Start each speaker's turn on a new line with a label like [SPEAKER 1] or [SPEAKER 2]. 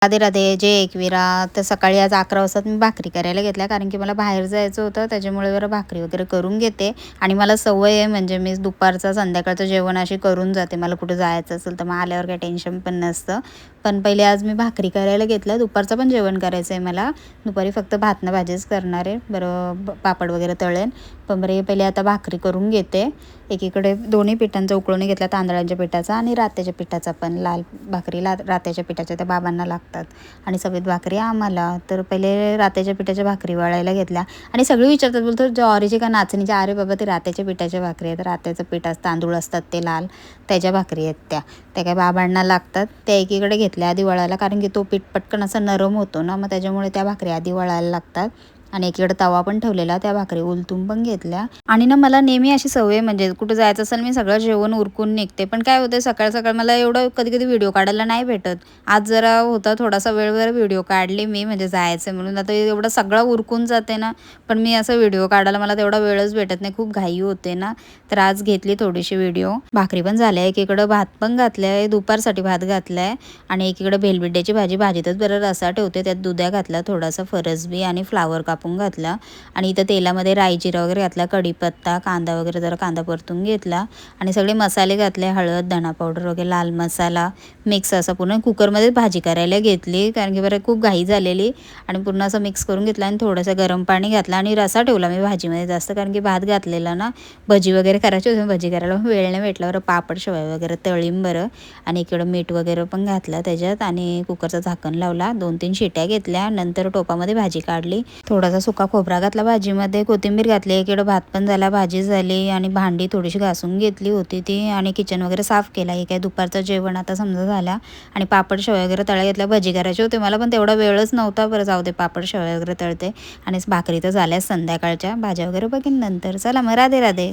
[SPEAKER 1] राधे राधे, जय एकविरा. तर सकाळी आज 11 वाजता मी भाकरी करायला घेतल्या, कारण की मला बाहेर जायचं होतं. त्याच्यामुळे जरा भाकरी वगैरे करून घेते. आणि मला सवय आहे, म्हणजे मी दुपारचं संध्याकाळचं जेवण अशी करून जाते. मला कुठं जायचं असेल तर मग आल्यावर काही टेन्शन पण नसतं. पण पहिले आज मी भाकरी करायला घेतलं. दुपारचं पण जेवण करायचं आहे मला. दुपारी फक्त भात न भाजीच करणार आहे. बरं पापड वगैरे तळेन. पण बरे पहिले आता भाकरी करून घेते. एकीकडे दोन्ही पिठांचा उकळून घेतला, तांदळाच्या पिठाचा आणि रात्याच्या पिठाचा पण. लाल भाकरी रात्याच्या पिठाच्या त्या बाबांना लागतात आणि सफेद भाकरी आम्हाला. तर पहिले रात्याच्या पिठाच्या भाकरी वळायला घेतल्या. आणि सगळे विचारतात, बोलतो ज्वारीची का नाचणीच्या. अरे बाबा, ते रात्याच्या पिठाच्या भाकरी आहेत. रात्याचं पीठ तांदूळ असतात ते लाल, त्याच्या भाकरी आहेत त्या काय बाबांना लागतात. त्या एकीकडे घेतल्या आधी वळायला, कारण की तो पीठ पटकन असा नरम होतो ना, मग त्याच्यामुळे त्या भाकरी आधी वळायला लागतात. आणि एकीकडे तवा पण ठेवलेला, त्या भाकरी उलटून पण घेतल्या. आणि ना मला नेहमी अशी सवय, म्हणजे कुठं जायचं असेल मी सगळं जेवण उरकून निघते. पण काय होतं, सकाळ सकाळ मला एवढं कधी कधी व्हिडिओ काढायला नाही भेटत. आज जरा होता थोडासा वेळ व्हिडिओ काढले मी, म्हणजे जायचं म्हणून. आता एवढं सगळं उरकून जाते ना, पण मी असं व्हिडिओ काढायला मला तेवढा वेळच भेटत नाही, खूप घाई होते ना. तर आज घेतली थोडीशी व्हिडिओ. भाकरी पण झाल्या, एकीकडं भात पण घातलाय, दुपारसाठी भात घातलाय. आणि एकीकडे भेलबिड्याची भाजीतच बरं रसा ठेवते, त्यात दुध्या घातला, थोडासा फरसबी आणि फ्लावर कापून घातला. आणि इथं तेलामध्ये राई जिरा वगैरे घातला, कढीपत्ता, कांदा वगैरे, जरा कांदा परतून घेतला. आणि सगळे मसाले घातले, हळद, धना पावडर वगैरे, लाल मसाला मिक्स असं पूर्ण कुकरमध्ये भाजी करायला घेतली, कारण की बरं खूप घाई झालेली. आणि पूर्ण असं मिक्स करून घेतला आणि थोडंसं गरम पाणी घातलं आणि रसा ठेवला मी भाजीमध्ये जास्त, कारण की भात घातलेला ना. भजी वगैरे करायची होती, भजी करायला वेळ नाही भेटला. बरं पापड शेवया वगैरे तळीम बरं. आणि इकडं मीठ वगैरे पण घातलं त्याच्यात आणि कुकरचं झाकण लावला, 2-3 शिट्या घेतल्या. नंतर टोपामध्ये भाजी काढली, थोडासा सुका खोबरा घातला भाजीमध्ये, कोथिंबीर घातली. इकडं भात पण झाला, भाजी झाली. आणि भांडी थोडीशी घासून घेतली होती ती, आणि किचन वगैरे साफ केला. हे काय दुपारचं जेवण आता समजा झाला. आणि पापड शेवया वगैरे तळ्या घेतल्या, भजी करायची होते मला, पण तेवढा वेळच नव्हता. बरं जाऊ दे, पापड शेवया वगैरे तळते. आणि भाकरी तर झाल्याच संध्याकाळच्या, भाज्या वगैरे बघीन नंतर. चला मग, राधे राधे.